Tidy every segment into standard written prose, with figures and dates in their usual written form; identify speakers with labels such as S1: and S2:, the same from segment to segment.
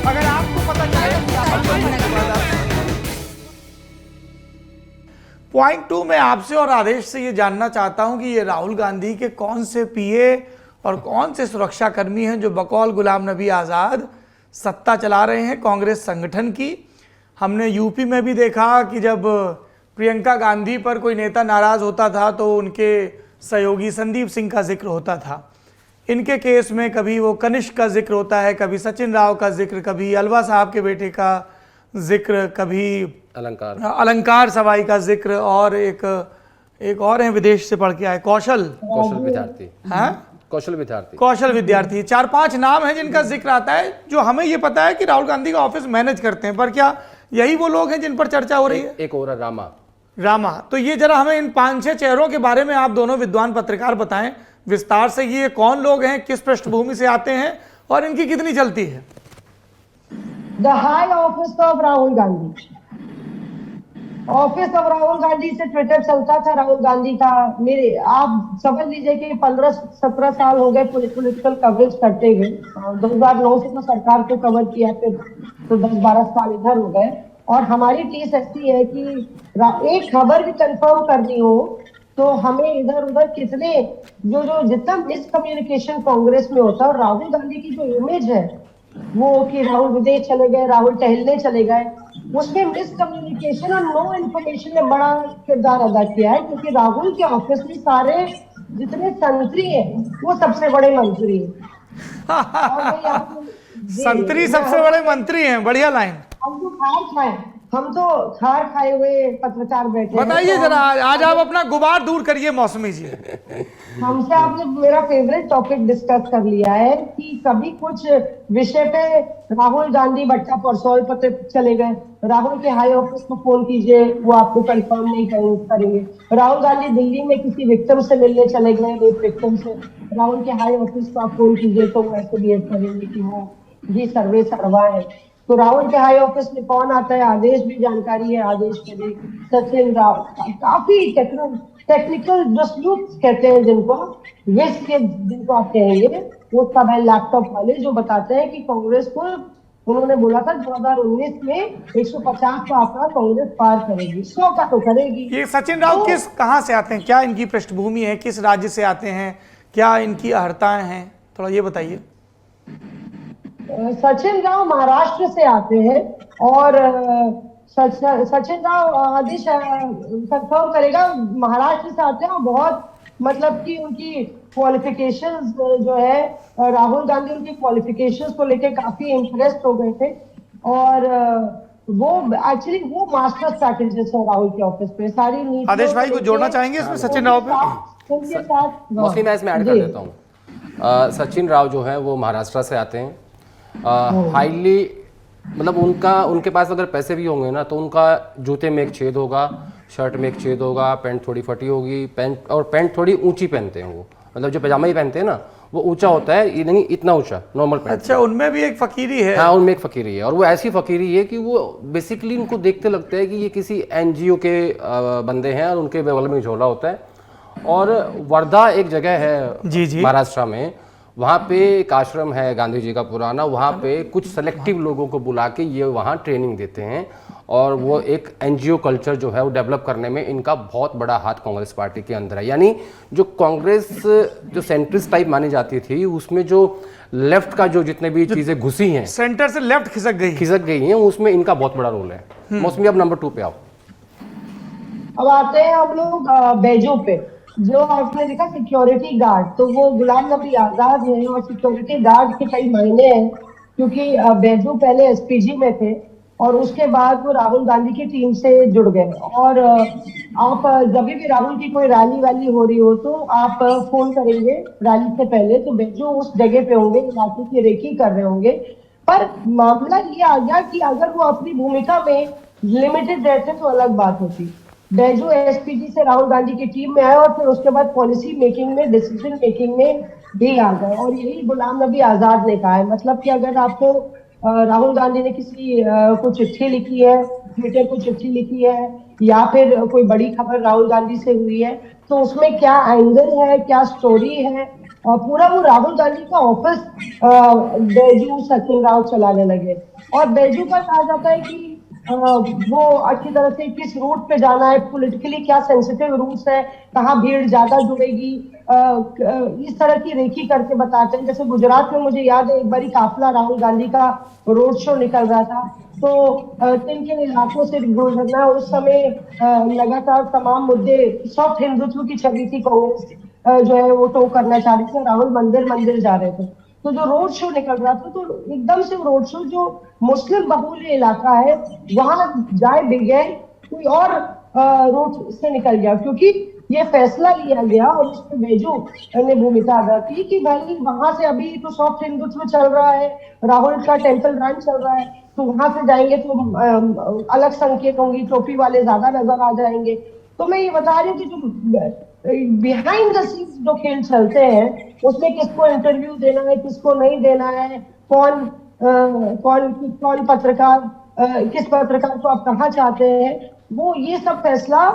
S1: अगर आपको पता चले पॉइंट 2 में आपसे और आदेश से ये जानना चाहता हूं कि ये राहुल गांधी के कौन से पीए और कौन से सुरक्षा कर्मी हैं जो बकौल गुलाम नबी आज़ाद सत्ता चला रहे हैं कांग्रेस संगठन की। हमने यूपी में भी देखा कि जब प्रियंका गांधी पर कोई नेता नाराज होता था तो उनके सहयोगी संदीप सिंह का जिक्र होता था। इनके केस में कभी वो कनिष्क का जिक्र होता है, कभी सचिन राव का जिक्र, कभी अलवा साहब के बेटे का जिक्र, कभी अलंकार सवाई का जिक्र, और एक और है विदेश से पढ़ के आए कौशल
S2: विद्यार्थी।
S1: हाँ, कौशल विद्यार्थी। 4-5 नाम हैं जिनका जिक्र आता है, जो हमें ये पता है कि राहुल गांधी का ऑफिस मैनेज करते हैं। पर क्या यही वो लोग हैं जिन पर चर्चा हो रही है?
S2: एक और
S1: रामा। तो ये जरा हमें इन 5-6 चेहरों के बारे में आप दोनों विद्वान पत्रकार बताएं विस्तार से, ये कौन लोग हैं, किस पृष्ठभूमि से आते हैं और इनकी कितनी चलती है?
S3: The high office of Rahul Gandhi, office of Rahul Gandhi से ट्विटर चलता था राहुल गांधी का। मेरे आप समझ लीजिए कि 15-17 साल हो गए पॉलिटिकल कवरेज करते हुए। 2009 से तो सरकार को कवर किया, फिर तो 10-12 साल इधर हो गए। और हमारी टीस ऐसी है कि एक खबर भी कंफर्म करनी हो तो हमें इधर उधर कितने जो जितना मिसकम्युनिकेशन कांग्रेस में होता है, और राहुल गांधी की जो इमेज है वो कि राहुल विदेश चले गए, राहुल टहलने चले गए, उसमें मिसकम्युनिकेशन और नो इन्फॉर्मेशन ने बड़ा किरदार अदा किया है। क्योंकि राहुल के ऑफिस में सारे जितने संतरी हैं वो सबसे बड़े मंत्री हैं।
S1: संतरी सबसे बड़े मंत्री हैं, बढ़िया लाइन।
S3: हम तो खार खाए हुए पत्रकार बैठे।
S1: बताइए जरा, आज आप अपना गुबार दूर करिए मौसमी जी।
S3: हमसे आपने मेरा फेवरेट टॉपिक डिस्कस कर लिया है कि कभी कुछ विषय पे राहुल गांधी बट्टा परसौल पत्र चले गए, राहुल के हाई ऑफिस को फोन कीजिए वो आपको कंफर्म नहीं करेंगे। राहुल गांधी दिल्ली में किसी विक्टिम से मिलने चले गए, रेप विक्टिम से, राहुल के हाई ऑफिस को आप फोन कीजिए तो वो ऐसे बिहेव करेंगे कि वो जी सर्वे सर्वा है। तो राहुल के हाई ऑफिस में कौन आता है, आदेश भी जानकारी है, आदेश के भी सचिन राव, काफी टेक्निकल जो स्लूप्स कहते हैं जिनको, विस्क के जिनको आप कहेंगे, वो सब है लैपटॉप वाले जो बताते हैं कि कांग्रेस को उन्होंने बोला था 2019 में 150 का आंकड़ा कांग्रेस पार करेगी, 100 का तो करेगी।
S1: ये सचिन राव कहाँ से आते हैं, क्या इनकी पृष्ठभूमि है, किस राज्य से आते हैं, क्या इनकी अर्हताएं हैं, थोड़ा ये बताइए।
S3: सचिन राव महाराष्ट्र से आते हैं और सचिन राव आदेश कंफर्म करेगा, महाराष्ट्र से आते हैं और बहुत मतलब कि उनकी क्वालिफिकेशंस जो है, राहुल गांधी उनकी क्वालिफिकेशंस को लेके काफी इम्प्रेस्ड हो गए थे। और वो एक्चुअली वो मास्टर स्ट्रैटेजिस्ट है राहुल के ऑफिस पे। सारी नीति
S1: आदेश भाई को जोड़ना चाहेंगे इसमें सचिन राव पे?
S3: उनके साथ
S2: मौसमी मैं इसमें ऐड कर देता हूँ। सचिन राव जो है वो महाराष्ट्र से आते हैं। हाईली मतलब उनके पास अगर पैसे भी होंगे ना तो उनका जूते में एक छेद होगा, शर्ट में एक छेद होगा, पैंट थोड़ी फटी होगी, पैंट थोड़ी ऊंची पहनते हैं वो, मतलब जो पजामा ही पहनते हैं ना वो ऊंचा होता है, ये नहीं इतना ऊंचा नॉर्मल पैंट।
S1: अच्छा, उनमें भी एक फकीरी है।
S2: हाँ, उनमें एक फकीरी है, और वो ऐसी फकीरी है कि वो बेसिकली उनको देखते लगता है कि ये किसी एनजीओ के बंदे हैं और उनके बगल में झोला होता है। और वर्धा एक जगह है महाराष्ट्र में, वहाँ पे एक आश्रम है गांधी जी का पुराना, वहाँ पे कुछ सेलेक्टिव लोगों को बुला के ये वहाँ ट्रेनिंग देते हैं। और वो एक एनजीओ कल्चर जो है वो डेवलप करने में इनका बहुत बड़ा हाथ कांग्रेस पार्टी के अंदर है। यानी जो कांग्रेस जो सेंट्रिस्ट टाइप मानी जाती थी उसमें जो लेफ्ट का जो जितने भी चीजें घुसी हैं,
S1: सेंटर से लेफ्ट खिसक गई
S2: हैं, उसमें इनका बहुत बड़ा रोल है। मौसमी अब नंबर 2 पे आओ।
S3: अब आते हैं हम लोग बैजू पे। जो आपने देखा सिक्योरिटी गार्ड, तो वो गुलाम नबी आजाद है और सिक्योरिटी गार्ड के कई मायने हैं। क्योंकि बैजू पहले एसपीजी में थे और उसके बाद वो राहुल गांधी की टीम से जुड़ गए। और आप जब भी राहुल की कोई रैली वैली हो रही हो तो आप फोन करेंगे रैली से पहले, तो बैजू उस जगह पे होंगे, इलाके की रेकी कर रहे होंगे। पर मामला ये आ गया कि अगर वो अपनी भूमिका में लिमिटेड रहते तो अलग बात होती। बैजू एसपीजी से राहुल गांधी की टीम में आए और फिर उसके बाद पॉलिसी मेकिंग में, डिसीजन मेकिंग में भी आ गए। और यही गुलाम नबी आजाद ने कहा है, मतलब कि अगर आपको राहुल गांधी ने किसी को चिट्ठी लिखी है, ट्विटर को चिट्ठी लिखी है, या फिर कोई बड़ी खबर राहुल गांधी से हुई है, तो उसमें क्या एंगल है, क्या स्टोरी है, पूरा वो राहुल गांधी का ऑफिस बैजू सचिन राव चलाने लगे। और बैजू का कहा जाता है कि वो अच्छी तरह से किस रूट पे जाना है, पॉलिटिकली क्या सेंसिटिव रूट्स है, कहाँ भीड़ ज्यादा जुड़ेगी, इस तरह की रेकी करके बताते हैं। जैसे गुजरात में मुझे याद है एक बारी काफिला राहुल गांधी का रोड शो निकल रहा था, तो किन किन इलाकों से गुजरना, उस समय लगातार तमाम मुद्दे, सॉफ्ट हिंदुत्व की छवि थी कांग्रेस जो है वो टो करना चाह रही थी, राहुल मंदिर मंदिर जा रहे थे। तो जो रोड शो निकल रहा था, तो एकदम से रोड शो जो मुस्लिम बहुल इलाका है वहां जाए बगैर कोई और रूट से निकल गया, क्योंकि ये फैसला लिया गया और उसमें बैजू ने भूमिका अदा की कि भाई वहां से अभी तो सॉफ्ट हिंदुत्व चल रहा है, राहुल का टेंपल रन चल रहा है, तो वहां से जाएंगे तो अलग संकेत होंगी, टोपी वाले ज्यादा नजर आ जाएंगे। तो मैं ये बता रही हूँ कि जो बिहाइंड द सीन्स जो खेल चलते हैं उसमें किसको इंटरव्यू देना है, किसको नहीं देना है, कौन पत्रकार, किस पत्रकार को आप कहाँ चाहते हैं, वो ये सब फैसला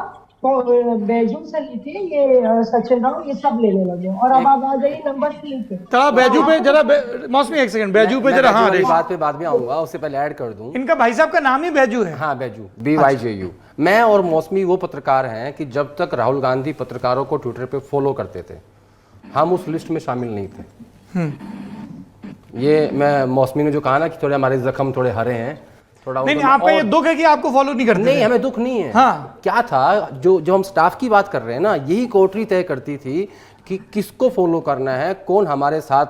S3: बैजू से लेके ये सचिन राव ये सब लेने लगे। और अब आप आ जाइए नंबर 3 पे।
S1: बैजू पे जरा मौसमी एक सेकंड, बैजू पे जरा, हाँ
S2: बात पे बाद में आऊंगा, उससे पहले ऐड कर दूं,
S1: इनका भाई साहब का नाम ही बैजू है।
S2: हाँ बैजू, BYJU। मैं और मौसमी वो पत्रकार हैं कि जब तक राहुल गांधी पत्रकारों को ट्विटर पे फॉलो करते थे हम उस लिस्ट में शामिल नहीं थे। ये मैं मौसमी ने जो कहा ना कि थोड़े हमारे जख्म थोड़े हरे हैं, थोड़ा
S1: नहीं, आपका ये दुख है कि आपको फॉलो नहीं करते?
S2: नहीं, हमें दुख नहीं है।
S1: हाँ।
S2: क्या था, जो हम स्टाफ की बात कर रहे हैं ना, यही कोटरी तय करती थी कि किसको फॉलो करना है, कौन हमारे साथ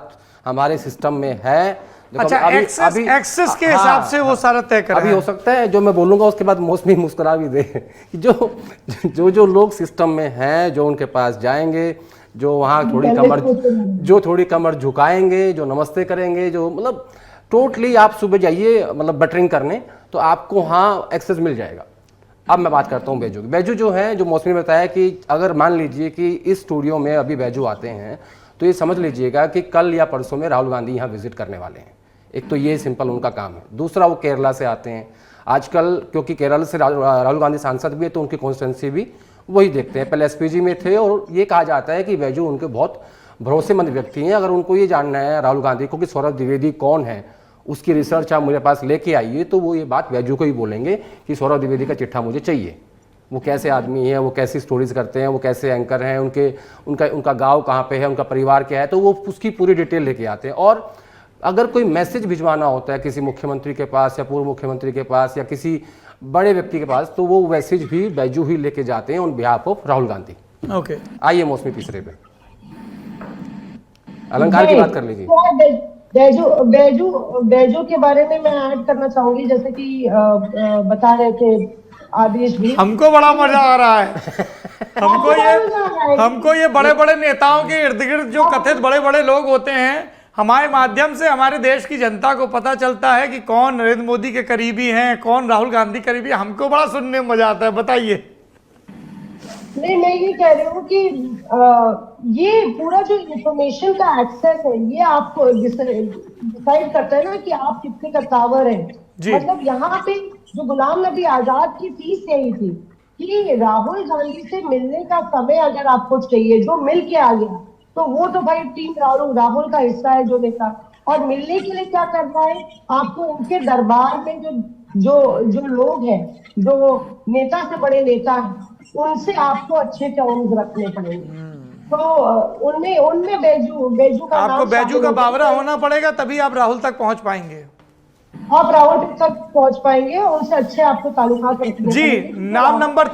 S2: हमारे सिस्टम में है।
S1: अच्छा, एक्सेस के हिसाब से वो सारा तय कर रहे हैं।
S2: अभी हो सकता है जो मैं बोलूंगा उसके बाद मौसमी मुस्कुरा भी दे कि जो लोग सिस्टम में हैं, जो उनके पास जाएंगे, जो वहाँ थोड़ी कमर झुकाएंगे, जो नमस्ते करेंगे, जो मतलब टोटली आप सुबह जाइए मतलब बटरिंग करने तो आपको वहाँ एक्सेस मिल जाएगा। अब मैं बात करता हूँ बैजू की। बैजू जो है, जो मौसमी ने बताया कि अगर मान लीजिए कि इस स्टूडियो में अभी बैजू आते हैं तो ये समझ लीजिएगा कि कल या परसों में राहुल गांधी यहाँ विजिट करने वाले हैं। एक तो ये सिंपल उनका काम है। दूसरा, वो केरला से आते हैं आजकल, क्योंकि केरल से राहुल गांधी सांसद भी है तो उनकी कॉन्स्टिट्यूंसी भी वही देखते हैं। पहले SPG में थे और ये कहा जाता है कि बैजू उनके बहुत भरोसेमंद व्यक्ति हैं। अगर उनको ये जानना है राहुल गांधी को कि सौरभ द्विवेदी कौन है, उसकी रिसर्च आप मेरे पास लेके आइए, तो वो ये बात बैजू को ही बोलेंगे कि सौरभ द्विवेदी का चिट्ठा मुझे चाहिए। वो कैसे आदमी है, वो कैसी स्टोरीज करते हैं, वो कैसे एंकर हैं, उनका गांव कहाँ पे है, उनका परिवार क्या है, तो वो उसकी पूरी डिटेल लेके आते हैं। और अगर कोई मैसेज भिजवाना होता है किसी मुख्यमंत्री के पास या पूर्व मुख्यमंत्री के पास या किसी बड़े व्यक्ति के पास, तो वो मैसेज भी बैजू ही लेके जाते हैं on behalf of Rahul Gandhi.
S1: Okay,
S2: आइए मौसमी तीसरे पे अलंकार की बात कर लीजिए।
S3: बैजू के बारे में मैं ऐड करना चाहूंगी, जैसे कि बता रहे थे आदेश भी,
S1: हमको बड़ा मजा आ रहा है। हमको ये बड़े बड़े नेताओं के इर्द गिर्द जो कथित बड़े बड़े लोग होते हैं, हमारे माध्यम से हमारे देश की जनता को पता चलता है कि कौन नरेंद्र मोदी के करीबी हैं, कौन राहुल गांधी करीबी है। हमको बड़ा सुनने में मजा आता है, बताइए।
S3: नहीं, मैं ये कह रही हूँ कि ये पूरा जो इंफॉर्मेशन का एक्सेस है ये आपको डिसाइड करता है ना कि आप कितने कद्दावर हैं। मतलब यहाँ पे जो गुलाम नबी आजाद की फीस यही थी कि राहुल गांधी से मिलने का समय अगर आपको चाहिए, जो मिल के आ गया तो वो तो भाई टीम राहुल का हिस्सा है जो नेता। और मिलने के लिए क्या करना है, आपको उनके दरबार में जो लोग हैं, जो नेता से बड़े नेता हैं, उनसे आपको अच्छे टर्म्स रखने पड़ेंगे। तो उनमें बैजू का
S1: आपको बैजू का बावरा होना पड़ेगा, तभी आप राहुल तक पहुंच पाएंगे।
S3: आप राहुल तक पहुंच पाएंगे, उनसे अच्छे आपको ताल्लुकात रखने
S1: जी। नाम नंबर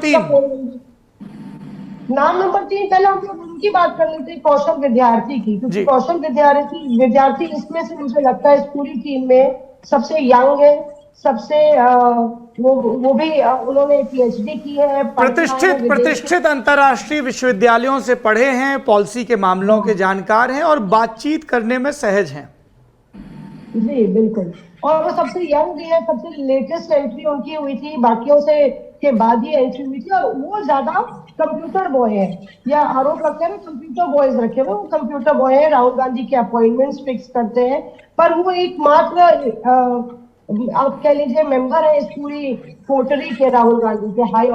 S1: 3,
S3: पहले हम लोग उनकी बात कर लेते हैं, कौशल विद्यार्थी की, क्योंकि कौशल विद्यार्थी इसमें से मुझे लगता है इस पूरी टीम में सबसे यंग है, सबसे वो भी उन्होंने PhD की है,
S1: प्रतिष्ठित अंतर्राष्ट्रीय विश्वविद्यालयों से पढ़े हैं, पॉलिसी के मामलों के जानकार हैं और बातचीत करने में सहज हैं।
S3: जी बिल्कुल। और वो सबसे यंग भी है, सबसे लेटेस्ट एंट्री उनकी हुई थी, बाकियों से के बाद ही एंट्री हुई थी। और वो ज्यादा कंप्यूटर बॉय है, या आरोप लगता है ना कंप्यूटर बॉयज रखे हुए, वो कंप्यूटर बॉय है, राहुल गांधी के अपॉइंटमेंट्स फिक्स करते हैं। पर वो एकमात्र आप कह लीजिए मेंबर है इस पूरी कोटरी के राहुल गांधी के, high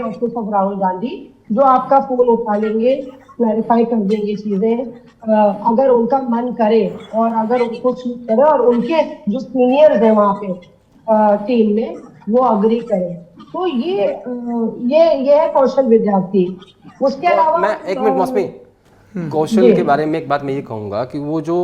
S3: office of Rahul Gandhi, जो आपका फोन उठा लेंगे, क्लैरिफाई कर देंगे चीजें, अगर उनका मन करे और अगर उनको सूट करे और उनके जो सीनियर्स हैं वहाँ पे टीम में वो अग्री करें, तो ये है कौशल विद्यार्थी। उसके अलावा
S2: मैं एक मिनट मौसमी, कौशल के बारे में एक बात मैं ये कहूँगा कि वो जो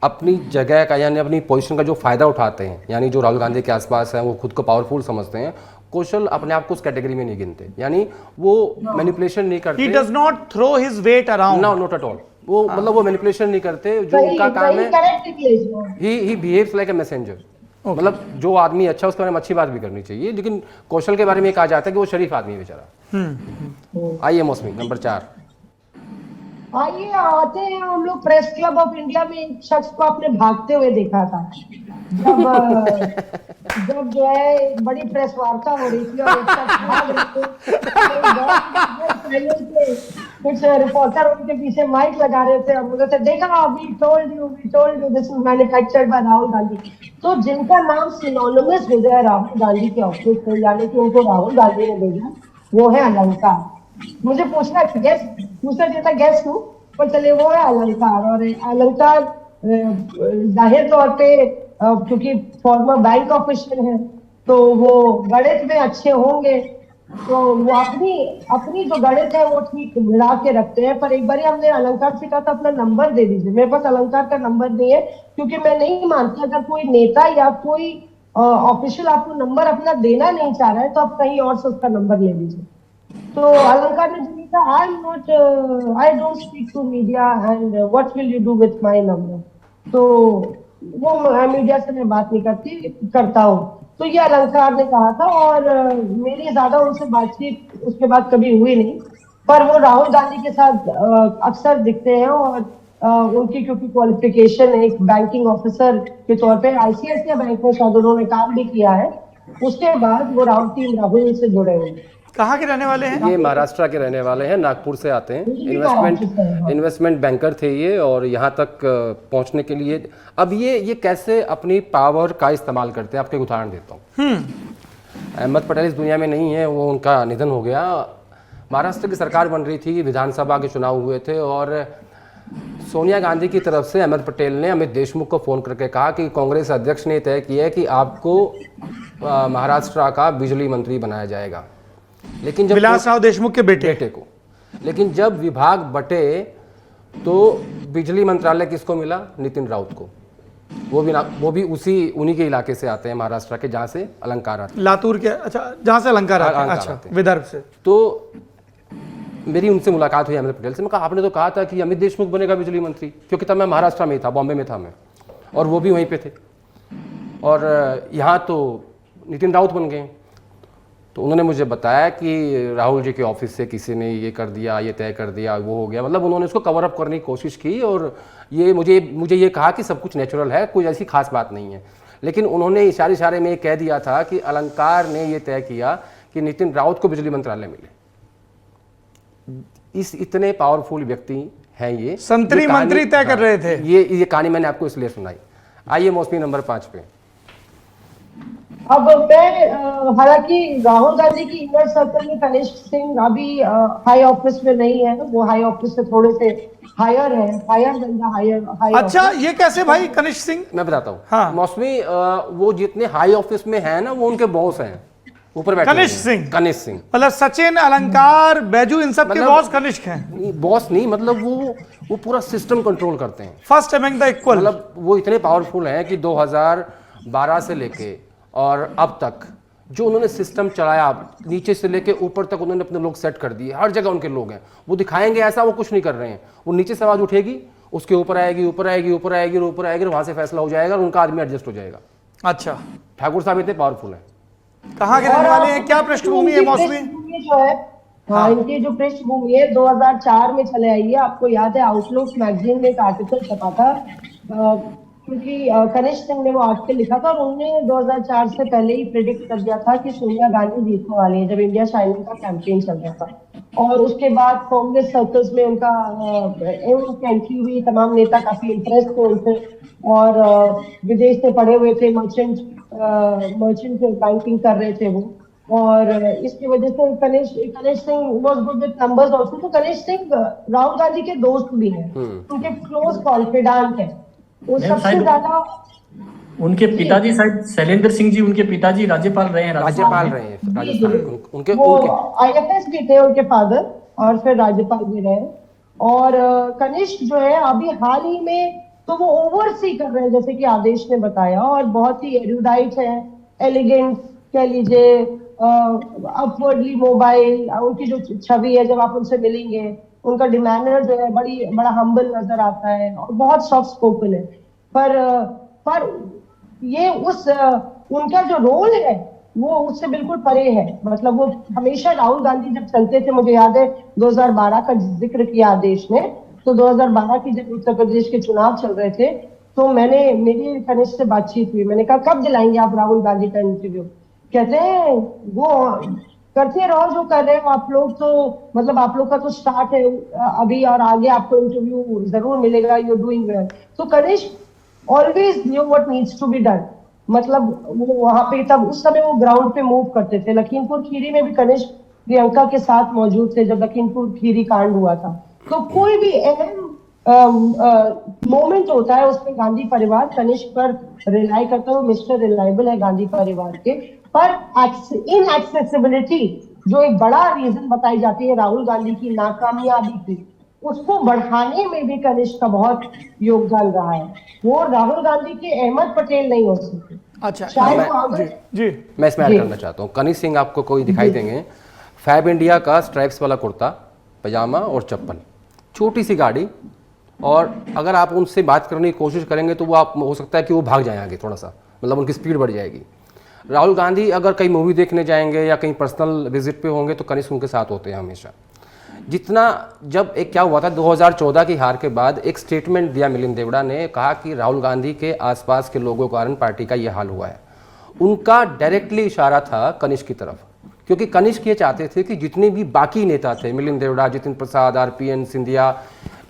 S2: अपनी जगह का यानी अपनी पोजीशन का जो फायदा उठाते हैं, यानी जो राहुल गांधी के आसपास हैं वो खुद को पावरफुल समझते हैं, कौशल अपने आप को उस कैटेगरी में नहीं गिनते, यानी वो मैनिपुलेशन नहीं करते।
S1: He does not throw his weight around.
S2: No, not at all. वो मतलब वो मैनिपुलेशन नहीं करते, जो उनका काम है he behaves like a messenger। मतलब जो आदमी अच्छा उसके बारे में अच्छी बात भी करनी चाहिए, लेकिन कौशल के बारे में कहा जाता है कि वो शरीफ आदमी है बेचारा। आइए मौसमी नंबर 4।
S3: आइए आते हैं हम लोग प्रेस क्लब ऑफ इंडिया में एक शख्स को आपने भागते हुए देखा था जब जो है बड़ी प्रेस वार्ता हो रही थी और एक शख्स भाग रहे थे, कुछ रिपोर्टर उनके पीछे माइक लगा रहे थे और बोल रहे थे देखा we told you this is manufactured by Rahul Gandhi. तो जिनका नाम सिनोनिमस हो गया राहुल गांधी के ऑफिस से, यानी कि उनको राहुल गांधी ने भेजा, वो है अलंकार। मुझे पूछना गैस दूसरा देता गैस हूँ, पर चले वो है अलंकार। और अलंकार जाहिर तौर पे क्योंकि फॉर्मर बैंक ऑफिसर है तो वो गणित में अच्छे होंगे, तो वो अपनी जो गणित है वो ठीक मिला के रखते हैं। पर एक बार हमने अलंकार से कहा था अपना नंबर दे दीजिए, मेरे पास अलंकार का नंबर नहीं है, क्योंकि मैं नहीं मानती अगर कोई नेता या कोई ऑफिशियल आपको नंबर अपना देना नहीं चाह रहा है तो आप कहीं और से उसका नंबर ले लीजिए। तो अलंकार ने जो लिखा, I don't speak to media and what will you do with my number, तो वो मीडिया से मैं बात नहीं करता हूँ। तो ये अलंकार ने कहा था और मेरी ज्यादा उनसे बातचीत उसके बाद कभी हुई नहीं, पर वो राहुल गांधी के साथ अक्सर दिखते हैं और उनकी क्योंकि क्वालिफिकेशन एक बैंकिंग ऑफिसर के तौर पे आईसीआईसीआई बैंक में शायद उन्होंने काम भी किया है, उसके बाद वो राहुल से जुड़े हुए हैं।
S1: कहाँ के रहने वाले हैं?
S2: ये महाराष्ट्र के रहने वाले हैं, नागपुर से आते हैं, इन्वेस्टमेंट बैंकर थे ये, और यहाँ तक पहुँचने के लिए अब ये कैसे अपनी पावर का इस्तेमाल करते हैं, आपको एक उदाहरण देता हूँ। अहमद पटेल इस दुनिया में नहीं है, वो उनका निधन हो गया। महाराष्ट्र की सरकार बन रही थी, विधानसभा के चुनाव हुए थे और सोनिया गांधी की तरफ से अहमद पटेल ने अमित देशमुख को फ़ोन करके कहा कि कांग्रेस अध्यक्ष ने तय किया है कि आपको महाराष्ट्र का बिजली मंत्री बनाया जाएगा। लेकिन जब
S1: विलासराव देशमुख के बेटे
S2: को, लेकिन जब विभाग बटे तो बिजली मंत्रालय किसको मिला? नितिन राउत को। वो भी उन्हीं के इलाके से आते हैं, महाराष्ट्र के, जहाँ से अलंकार आते हैं,
S1: लातूर के। अच्छा, जहाँ से अलंकार आते हैं। अच्छा, विदर्भ से।
S2: तो मेरी उनसे मुलाकात हुई अमित पटेल से। मैं कहा आपने तो कहा था कि अमित देशमुख बनेगा बिजली मंत्री, क्योंकि तब मैं महाराष्ट्र में था, बॉम्बे में था मैं, और वो भी वहीं पे थे, और यहाँ तो नितिन राउत बन गए। तो उन्होंने मुझे बताया कि राहुल जी के ऑफिस से किसी ने ये कर दिया, ये तय कर दिया, वो हो गया। मतलब उन्होंने उसको कवर अप करने की कोशिश की और ये मुझे ये कहा कि सब कुछ नेचुरल है, कोई ऐसी खास बात नहीं है। लेकिन उन्होंने इशारे में कह दिया था कि अलंकार ने ये तय किया कि नितिन राउत को बिजली मंत्रालय मिले। इतने पावरफुल व्यक्ति हैं ये,
S1: संतरी मंत्री तय कर रहे थे।
S2: ये कहानी मैंने आपको इसलिए सुनाई। आइए मौसमी नंबर 5 पे।
S3: अब मैं हालांकि राहुल गांधी की इनर सर्कल में कनिष्ठ सिंह अभी हाई ऑफिस में नहीं है, वो हाई ऑफिस से थोड़े से हायर है, हायर।
S1: अच्छा, ये कैसे भाई कनिष्ठ सिंह?
S2: मैं बताता हूँ।
S1: हाँ।
S2: मौसमी वो जितने हाई ऑफिस में है ना, वो उनके बॉस हैं ऊपर बैठे।
S1: कनिष्ठ सिंह मतलब सचिन, अलंकार, बैजू, इन सब के बॉस कनिष्ठ हैं।
S2: बॉस नहीं, मतलब वो पूरा सिस्टम कंट्रोल करते हैं,
S1: फर्स्ट अमंग द इक्वल।
S2: मतलब वो इतने पावरफुल हैं कि 2012 से लेके और अब तक जो उन्होंने सिस्टम चलाया, नीचे से लेके ऊपर तक उन्होंने अपने लोग सेट कर दिए। हर जगह उनके लोग हैं, वो दिखाएंगे ऐसा वो कुछ नहीं कर रहे हैं। वो नीचे से आवाज उठेगी, उसके ऊपर आएगी, ऊपर आएगी, ऊपर आएगी, ऊपर आएगी, वहां से फैसला हो जाएगा और उनका आदमी एडजस्ट हो जाएगा।
S1: अच्छा,
S2: ठाकुर साहब इतने पावरफुल हैं।
S1: कहाँ के रहने वाले हैं? क्या पृष्ठभूमि है मौसमी?
S3: जो है हाँ, इनकी जो पृष्ठभूमि है 2004 में चले आई है। आपको याद है आउटलुक मैगजीन में एक आर्टिकल छपा था, क्योंकि कनिष्ठ सिंह ने वो आर्टिकल लिखा था और उन्होंने 2004 से पहले ही प्रेडिक्ट कर दिया था कि सोनिया गांधी जीतने वाली है, जब इंडिया शाइनिंग का कैंपेन चल रहा था। और उसके बाद कांग्रेस सर्कल्स में उनका एंट्री हुई, तमाम नेता काफी इंप्रेस थे उनसे और विदेश से पढ़े हुए थे, मर्चेंट बैंकिंग कर रहे थे वो। और इसकी वजह से कनिष्ठ Singh was good with numbers also. तो कनिष्ठ सिंह राहुल गांधी के दोस्त भी हैं, उनके क्लोज कॉन्फिडेंट हैं। वो
S4: मैम
S3: सबसे
S4: शायद
S3: ज्यादा
S4: उनके पिताजी शायद शैलेंद्र सिंह जी, उनके पिताजी राज्यपाल रहे हैं
S2: राज्यपाल
S4: राजस्थान में।
S2: रहे हैं राजस्थान के। उनके
S3: वो
S2: उनके
S3: आईएफएस भी थे उनके फादर, और फिर राज्यपाल भी रहे। और कनिष्क जो है अभी हाल ही में तो वो ओवरसी कर रहे हैं, जैसे कि आदेश ने बताया, और बहुत ही एरुडाइट है, एलिगेंट कह लीजिए, अपवर्डली मोबाइल। उनकी जो छवि है, जब आप उनसे मिलेंगे, उनका डिमांडर जो है बड़ा हम्बल नजर आता है और बहुत सॉफ्ट स्पोकन है। पर ये उनका जो रोल है वो उससे बिल्कुल परे है। मतलब वो हमेशा राहुल गांधी जब चलते थे, मुझे याद है 2012 का जिक्र किया आदेश ने, तो 2012 की जब उत्तर प्रदेश के चुनाव चल रहे थे, तो मेरी कनिष्ठ से बातचीत हुई। मैंने कहा कब दिलाएंगे आप राहुल गांधी का इंटरव्यू? कहते हैं वो करते रहो जो कर रहे हो आप लोग, तो मतलब आप लोग का तो स्टार्ट है अभी, और आगे आपको इंटरव्यू जरूर मिलेगा, यू डूइंग वेल। तो Kanishk always knew what needs to be done. मतलब वो वहां पे तब उस समय वो ग्राउंड पे मूव करते थे। लखीमपुर खीरी में भी कनिष्क प्रियंका के साथ मौजूद थे जब लखीमपुर खीरी कांड हुआ था। तो कोई भी अहम मोमेंट होता है उसमें गांधी परिवार कनिष्क पर रिलाई करता है। मिस्टर रिलायबल है गांधी परिवार के। पर इनएक्सेसिबिलिटी जो एक बड़ा रीजन बताई जाती है राहुल गांधी की नाकामयाबी की, उसको बढ़ाने में भी कनिष्क का बहुत योगदान रहा है। वो राहुल गांधी के अहमद पटेल नहीं हो सकते।
S1: अच्छा,
S3: शायद वो
S1: जी जी
S2: मैं इसमें ऐड करना चाहता हूँ। कनिष्क सिंह आपको कोई दिखाई देंगे, फैब इंडिया का स्ट्राइप्स वाला कुर्ता पजामा और चप्पल, छोटी सी गाड़ी, और अगर आप उनसे बात करने की कोशिश करेंगे तो वो आप हो सकता है कि वो भाग जाए आगे थोड़ा सा, मतलब उनकी स्पीड बढ़ जाएगी। राहुल गांधी अगर कहीं मूवी देखने जाएंगे या कहीं पर्सनल विजिट पे होंगे तो कनिष्क उनके साथ होते हैं हमेशा। जितना जब एक क्या हुआ था 2014 की हार के बाद एक स्टेटमेंट दिया मिलिंद देवड़ा ने, कहा कि राहुल गांधी के आसपास के लोगों के कारण पार्टी का यह हाल हुआ है। उनका डायरेक्टली इशारा था कनिष्क की तरफ, क्योंकि कनिष्क ये चाहते थे कि जितने भी बाकी नेता थे, मिलिंद देवड़ा, जितिन प्रसाद, RPN सिंधिया,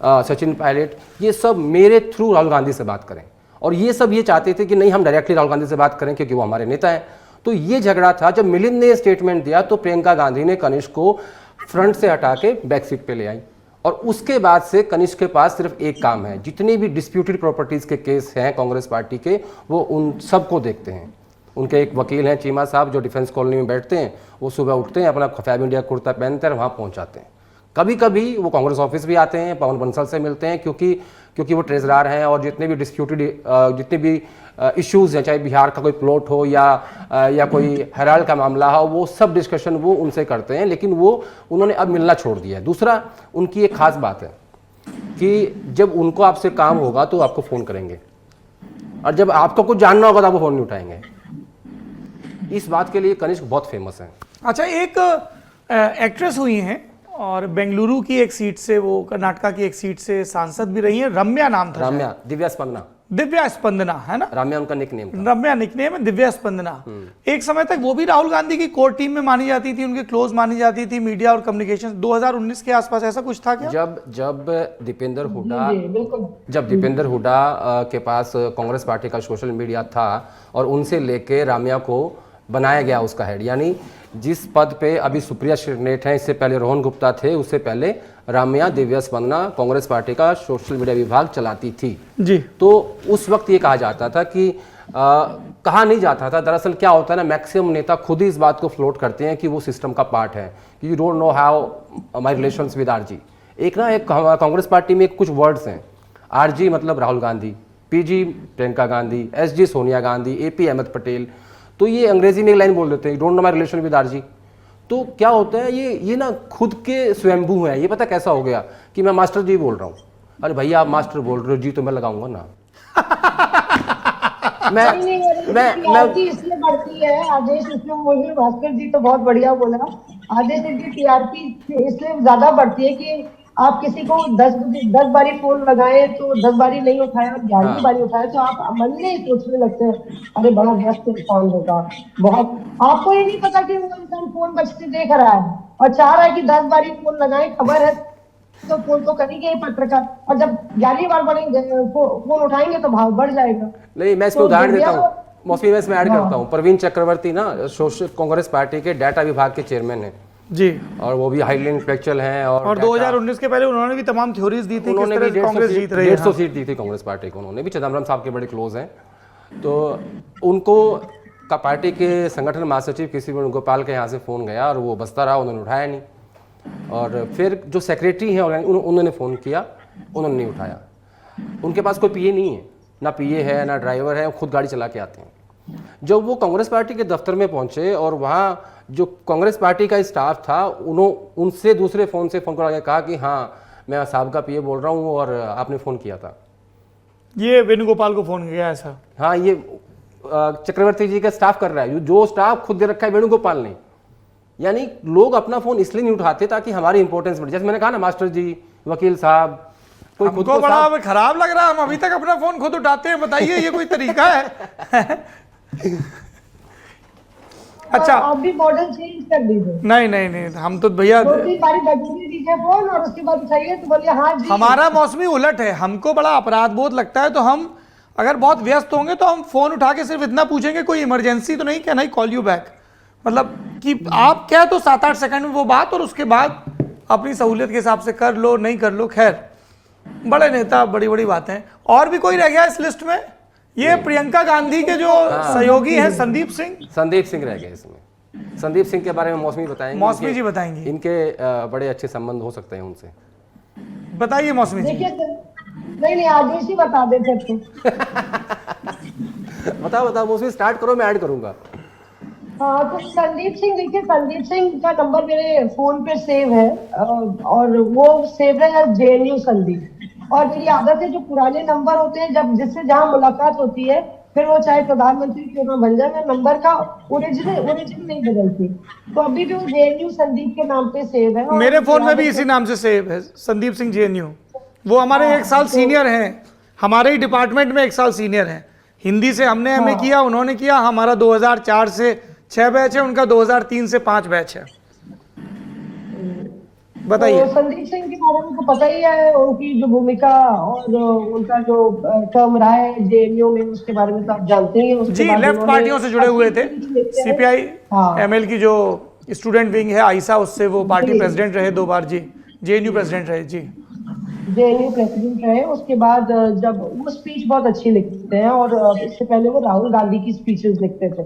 S2: सचिन पायलट, ये सब मेरे थ्रू राहुल गांधी से बात करें। और ये सब ये चाहते थे कि नहीं, हम डायरेक्टली राहुल गांधी से बात करें क्योंकि वो हमारे नेता हैं। तो ये झगड़ा था। जब मिलिंद ने स्टेटमेंट दिया तो प्रियंका गांधी ने कनिष्क को फ्रंट से हटा के बैक सीट पे ले आई, और उसके बाद से कनिष्क के पास सिर्फ एक काम है, जितनी भी डिस्प्यूटेड प्रॉपर्टीज के केस हैं कांग्रेस पार्टी के, वो उन सबको देखते हैं। उनके एक वकील हैं चीमा साहब, जो डिफेंस कॉलोनी में बैठते हैं, वो सुबह उठते हैं, अपना फैब इंडिया कुर्ता पहनते हैं, वहाँ पहुँच जाते हैं। कभी कभी वो कांग्रेस ऑफिस भी आते हैं, पवन बंसल से मिलते हैं, क्योंकि वो ट्रेजरार हैं, और जितने भी डिस्प्यूटेड जितने भी इश्यूज़ हैं, चाहे बिहार का कोई प्लॉट हो या कोई हराल का मामला हो, वो सब डिस्कशन वो उनसे करते हैं। लेकिन वो उन्होंने अब मिलना छोड़ दिया है। दूसरा, उनकी एक खास बात है कि जब उनको आपसे काम होगा तो आपको फ़ोन करेंगे, और जब आपको कुछ जानना होगा तो आपको फ़ोन नहीं उठाएंगे। इस बात के लिए कनिष्क बहुत फेमस है।
S1: अच्छा, एक एक्ट्रेस हुई हैं और बेंगलुरु की एक सीट से, वो कर्नाटका की एक सीट से सांसद भी रही हैं, रम्या नाम था।
S2: रम्या,
S1: दिव्या स्पंदना है ना,
S2: रम्या उनका निकनेम था।
S1: रम्या निकनेम है, दिव्या स्पंदना। एक समय तक वो भी राहुल गांधी की कोर टीम में मानी जाती थी, उनके क्लोज मानी जाती थी, मीडिया और कम्युनिकेशन। 2019 के आसपास ऐसा कुछ था क्या?
S2: जब दीपेंद्र हुड्डा के पास कांग्रेस पार्टी का सोशल मीडिया था, और उनसे लेके राम्या को बनाया गया उसका हेड, यानी जिस पद पे अभी सुप्रिया श्रीनेट हैं, इससे पहले रोहन गुप्ता थे, उससे पहले राम्या दिव्या स्पंदना कांग्रेस पार्टी का सोशल मीडिया विभाग चलाती थी
S1: जी। तो
S2: उस वक्त ये कहा जाता था कि कहा नहीं जाता था, दरअसल क्या होता है ना, मैक्सिमम नेता खुद ही इस बात को फ्लोट करते हैं कि वो सिस्टम का पार्ट है, कि you don't know how my relations with RG। एक कांग्रेस पार्टी में कुछ वर्ड्स हैं, RG मतलब Rahul Gandhi, PG Priyanka Gandhi, SG Sonia Gandhi, AP Ahmad Patel. तो ये अंग्रेजी में एक लाइन बोल देते हैं, don't know my relation with RG। तो क्या होता है, ये ना खुद के स्वयंभू हैं। ये पता कैसा हो गया कि मैं मास्टर जी बोल रहा हूँ, अरे भैया आप मास्टर बोल रहे हो जी, तो मैं लगाऊंगा ना।
S3: मैं इसलिए बढ़ती है आदेश, इसमें मुझे भास्कर जी तो बहुत बढ़िया बोला। आदेश की TRP इसलिए ज्यादा बढ़ती है कि आप किसी को 10 बारी फोन लगाए तो 10 बारी नहीं उठाया, 11वीं बारी उठाया तो आप मन में ही सोचने लगते हैं अरे बड़ा व्यस्त इंसान होगा। बहुत आपको ये नहीं पता कि वो इंसान फोन बजते देख रहा है और चाह रहा है कि 10 बारी फोन लगाए, खबर है तो फोन तो करेंगे ही पत्रकार, और जब 11वीं बार फोन उठाएंगे तो भाव बढ़ जाएगा।
S2: नहीं, मैं इसमें उदाहरण देता हूँ। मौसमी में इसमें ऐड करता हूँ, प्रवीण चक्रवर्ती ना सोशल कांग्रेस पार्टी के डाटा विभाग के चेयरमैन हैं
S1: जी,
S2: और वो भी हाईली इंटेलेक्चुअल हैं। और
S1: 2019 के पहले उन्होंने भी तमाम थ्योरीज दी थी,
S2: उन्होंने भी
S1: कांग्रेस जीत रही है।
S2: 150 सीट दी थी कांग्रेस पार्टी को, उन्होंने भी चिदम्बरम साहब के बड़े क्लोज हैं। तो उनको का पार्टी के संगठन महासचिव किसी वेणुगोपाल के यहाँ से फ़ोन गया और वो बजता रहा, उन्होंने उठाया नहीं। और फिर जो सेक्रेटरी हैं उन्होंने फ़ोन किया, उन्होंने नहीं उठाया। उनके पास कोई पीए नहीं है, ना पीए है ना ड्राइवर है, खुद गाड़ी चला के आते हैं। जब वो कांग्रेस पार्टी के दफ्तर में पहुंचे और वहाँ जो कांग्रेस पार्टी का स्टाफ था उनसे दूसरे फ़ोन से फ़ोन करा के कहा कि हाँ मैं साहब का पीए बोल रहा हूँ और आपने फ़ोन किया था।
S1: ये वेणुगोपाल को फ़ोन किया ऐसा?
S2: हाँ, ये चक्रवर्ती जी का स्टाफ कर रहा है, जो स्टाफ खुद दे रखा है वेणुगोपाल ने। यानी लोग अपना फ़ोन इसलिए नहीं उठाते ताकि हमारी इंपॉर्टेंस बढ़े। जैसे मैंने कहा ना, मास्टर जी, वकील साहब, कोई खुद
S1: को बड़ा खराब लग रहा है, हम अभी तक अपना फोन खुद उठाते हैं, बताइए ये कोई तरीका है? अच्छा,
S3: आप भी मॉडल चेंज कर दीजिए।
S1: नहीं, हम तो भैया
S3: 2-3 बारी बदली दीजिए फोन और उसके बाद उठाइए तो बोलिए हाँ जी।
S1: हमारा मौसमी उलट है, हमको बड़ा अपराध बोध लगता है, तो हम अगर बहुत व्यस्त होंगे तो हम फोन उठा के सिर्फ इतना पूछेंगे कोई इमरजेंसी तो नहीं, क्या नहीं कॉल यू बैक, मतलब कि आप क्या तो 7-8 सेकंड में वो बात, और उसके बाद अपनी सहूलियत के हिसाब से कर लो नहीं कर लो। खैर, बड़े नेता, बड़ी बड़ी बातें। और भी कोई रह गया इस लिस्ट में? ये प्रियंका गांधी के जो सहयोगी हैं संदीप सिंह
S2: रह गए इसमें। संदीप सिंह के बारे में मौसमी बताएंगे,
S1: मौसमी जी बताएंगे।
S2: इनके बड़े अच्छे संबंध हो सकते हैं उनसे,
S1: बताइए मौसमी जी।
S3: देखिए, नहीं आदेश ही बता देते तो।
S2: बताओ मौसमी, स्टार्ट करो, मैं ऐड करूंगा।
S3: हाँ, तो संदीप सिंह, देखिए संदीप सिंह का नंबर मेरे फोन पे सेव है और वो सेव है JNU संदीप। और मेरी आदत है जो पुराने नंबर होते हैं, जब जिससे जहाँ मुलाकात होती है, फिर वो चाहे प्रधानमंत्री क्यों ना बन जाए, मैं नंबर का ओरिजिनल नहीं बदलती। तो अभी भी वो JNU संदीप के नाम पे सेव है।
S1: मेरे फोन में भी इसी नाम से सेव है, संदीप सिंह JNU। वो हमारे 1 साल सीनियर हैं, हमारे ही डिपार्टमेंट में 1 साल सीनियर हैं। हिंदी से हमने MA किया, उन्होंने किया। हमारा 2004 से 6 बैच है, उनका 2003 से 5 बैच है। बताइए।
S3: तो संदीप सिंह के बारे में तो पता ही है, उनकी जो भूमिका और उनका जो टर्म रहा है JNU में, उसके बारे में तो आप जानते ही हैं।
S1: जी, लेफ्ट पार्टियों से जुड़े हुए थे। CPI ML की जो स्टूडेंट विंग है आइसा, उससे वो पार्टी प्रेसिडेंट रहे 2 बार। जी, JNU प्रेसिडेंट रहे। जी,
S3: JNU प्रेसिडेंट रहे। उसके बाद जब वो स्पीच बहुत अच्छी लिखते हैं, और इससे पहले वो राहुल गांधी की स्पीचेस लिखते थे,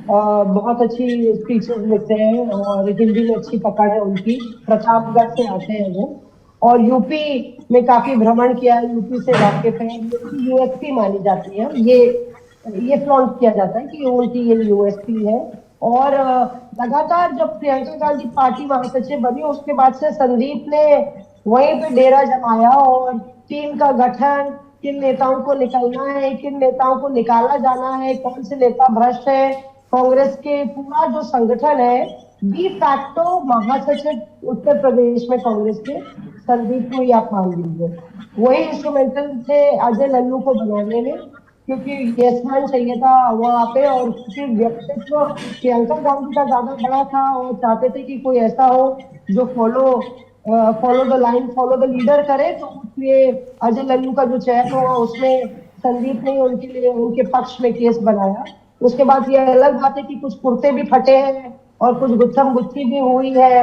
S3: बहुत अच्छी स्पीचेस लिखते हैं और हिंदी में अच्छी पकड़ है उनकी। प्रतापगढ़ से आते हैं वो, और यूपी में काफी भ्रमण किया है, यूपी से वाकिफ है। USP मानी जाती है, ये फ्लॉन्ट किया जाता है कि उनकी ये USP है। और लगातार जब प्रियंका गांधी पार्टी महासचिव बनी, उसके बाद से संदीप ने वहीं पे डेरा जमाया और टीम का गठन, किन नेताओं को निकलना है, किन नेताओं को निकाला जाना है, कौन से नेता भ्रष्ट है, कांग्रेस के पूरा जो संगठन है, डी फैक्टो महासचिव उत्तर प्रदेश में कांग्रेस के संदीप को ही आप मान लीजिए। वही इंस्ट्रूमेंटल थे अजय लल्लू को बनाने में, क्योंकि यस मैन चाहिए था वहाँ पे, और क्योंकि व्यक्तित्व प्रियंका गांधी का ज्यादा बड़ा था और चाहते थे कि कोई ऐसा हो जो follow the line, follow the leader करे। तो इसलिए अजय लल्लू का जो चयन हुआ, उसमें संदीप ने उनके लिए, उनके पक्ष में केस बनाया। उसके बाद ये अलग बात है कि कुछ कुर्ते भी फटे हैं और कुछ गुत्थम गुत्थी भी हुई है,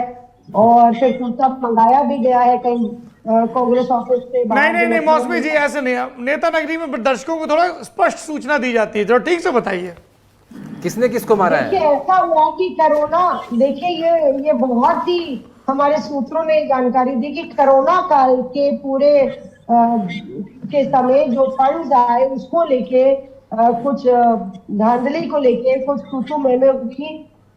S3: और फिर कुर्ता मंगाया भी गया है कहीं कांग्रेस ऑफिस से।
S1: नहीं मौसमी जी, ऐसे नहीं। नेता नगरी में दर्शकों को थोड़ा स्पष्ट सूचना दी जाती है, तो ठीक से बताइए
S2: किसने किसको मारा है।
S3: देखिए, ऐसा हुआ कि कोरोना, देखिए ये बहुत ही हमारे सूत्रों ने जानकारी दी कि कोरोना काल के पूरे के समय जो फंड्स आए, उसको लेके कुछ धांधली को लेके कुछ तू मैंने हुई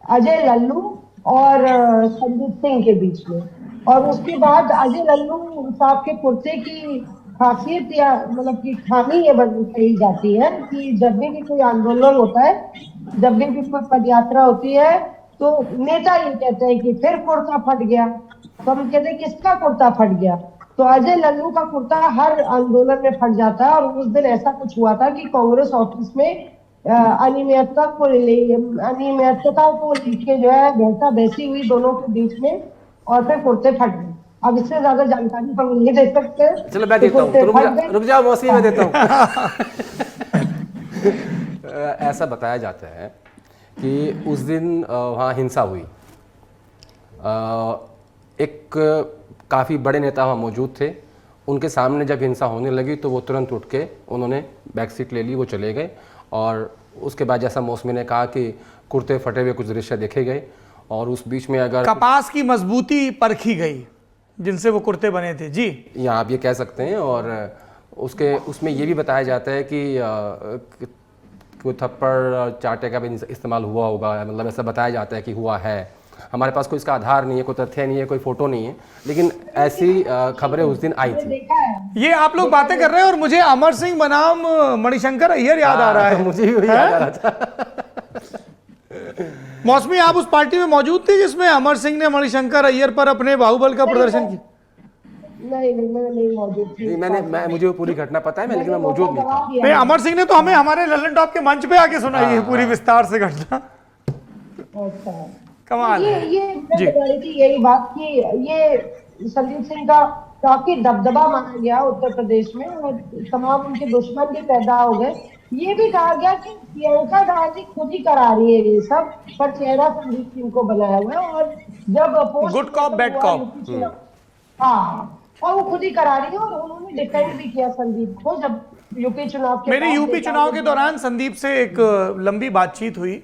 S3: अजय लल्लू और संदीप सिंह के बीच में। और उसके बाद अजय लल्लू साहब के कुर्ते की खासियत या मतलब की खामी ये कही जाती है कि जब भी कोई आंदोलन होता है, जब भी कोई पदयात्रा होती है, तो नेता ये कहते हैं कि फिर कुर्ता फट गया। तो हम कहते हैं किसका कुर्ता फट गया? तो अजय लल्लू का कुर्ता हर आंदोलन में फट जाता है। और उस दिन ऐसा कुछ हुआ था कि कांग्रेस ऑफिस में अनियमितता को लेके जो है बहसा बहसी हुई दोनों के बीच में, और फिर कुर्ते फट गए। अब इससे ज्यादा जानकारी हम नहीं दे सकते।
S2: चलो मैं देता हूँ, रुक जाओ मौसी, मैं देता हूँ। ऐसा बताया जाता है कि उस दिन वहाँ हिंसा हुई। एक काफ़ी बड़े नेता वहाँ मौजूद थे, उनके सामने जब हिंसा होने लगी तो वो तुरंत उठ के उन्होंने बैक सीट ले ली, वो चले गए। और उसके बाद जैसा मौसमी ने कहा कि कुर्ते फटे हुए कुछ दृश्य देखे गए, और उस बीच में अगर
S1: कपास की मजबूती परखी गई जिनसे वो कुर्ते बने थे जी,
S2: या आप ये कह सकते हैं। और उसमें ये भी बताया जाता है कि कोई थप्पड़ चाटे का भी इस्तेमाल हुआ होगा, मतलब ऐसा बताया जाता है कि हुआ है। हमारे पास कोई इसका आधार नहीं है, कोई तथ्य नहीं है, कोई फोटो नहीं है, लेकिन ऐसी खबरें उस दिन आई थी।
S3: देखा है।
S1: ये आप लोग बातें कर रहे हैं और मुझे अमर सिंह बनाम मणिशंकर अय्यर याद आ रहा है।
S2: मुझे भी याद आ रहा था।
S1: मौसमी, आप उस पार्टी में मौजूद थे जिसमें अमर सिंह ने मणिशंकर अय्यर पर अपने बाहुबल का प्रदर्शन किया?
S3: नहीं, मैं नहीं मौजूद थी।
S2: मुझे वो पूरी घटना पता है, लेकिन मैं मौजूद नहीं था।
S1: नहीं, अमर सिंह ने तो हमें हमारे ललन टॉप के मंच पे आके सुनाई है पूरी विस्तार से घटना।
S3: अच्छा,
S1: कमाल है
S3: ये मैं बता रही थी यही बात कि ये संदीप सिंह का काफी दबदबा माना गया उत्तर प्रदेश में, और तमाम उनके दुश्मन भी पैदा हो गए। ये भी कहा गया कि प्रियंका गांधी खुद ही करा रही है ये सब, पर चेहरा संदीप सिंह को बनाया हुआ है। और जब
S1: गुड कॉप बैड कॉप,
S3: हाँ, और वो खुद ही करा रही है, और उन्होंने डिफेंड भी किया संदीप को जब यूपी चुनाव के
S1: मेरी यूपी चुनाव के दौरान संदीप से एक लंबी बातचीत हुई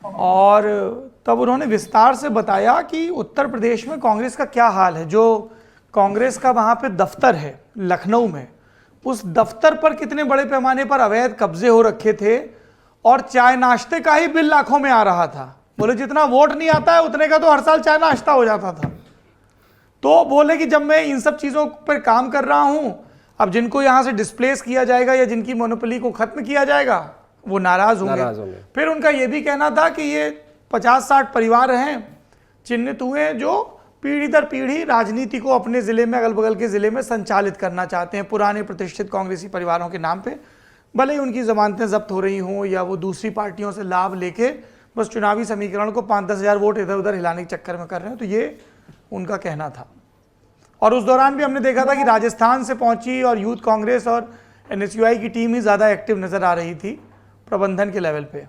S1: और तब उन्होंने विस्तार से बताया कि उत्तर प्रदेश में कांग्रेस का क्या हाल है। जो कांग्रेस का वहाँ पे दफ्तर है लखनऊ में, उस दफ्तर पर कितने बड़े पैमाने पर अवैध कब्जे हो रखे थे, और चाय नाश्ते का ही बिल लाखों में आ रहा था। बोले जितना वोट नहीं आता है उतने का तो हर साल चाय नाश्ता हो जाता था। तो बोले कि जब मैं इन सब चीज़ों पर काम कर रहा हूँ, अब जिनको यहाँ से डिस्प्लेस किया जाएगा या जिनकी मोनोपोली को खत्म किया जाएगा वो नाराज होंगे। फिर उनका ये भी कहना था कि ये 50-60 परिवार हैं चिन्हित हुए जो पीढ़ी दर पीढ़ी राजनीति को अपने ज़िले में, अगल बगल के ज़िले में संचालित करना चाहते हैं, पुराने प्रतिष्ठित कांग्रेसी परिवारों के नाम पे। भले ही उनकी ज़मानतें जब्त हो रही हों या वो दूसरी पार्टियों से लाभ लेके बस चुनावी समीकरण को 5-10 हज़ार वोट इधर उधर हिलाने के चक्कर में कर रहे हैं। तो ये उनका कहना था। और उस दौरान भी हमने देखा था कि राजस्थान से पहुंची और यूथ कांग्रेस और NSUI की टीम ही ज़्यादा एक्टिव नज़र आ रही थी प्रबंधन के लेवल पे।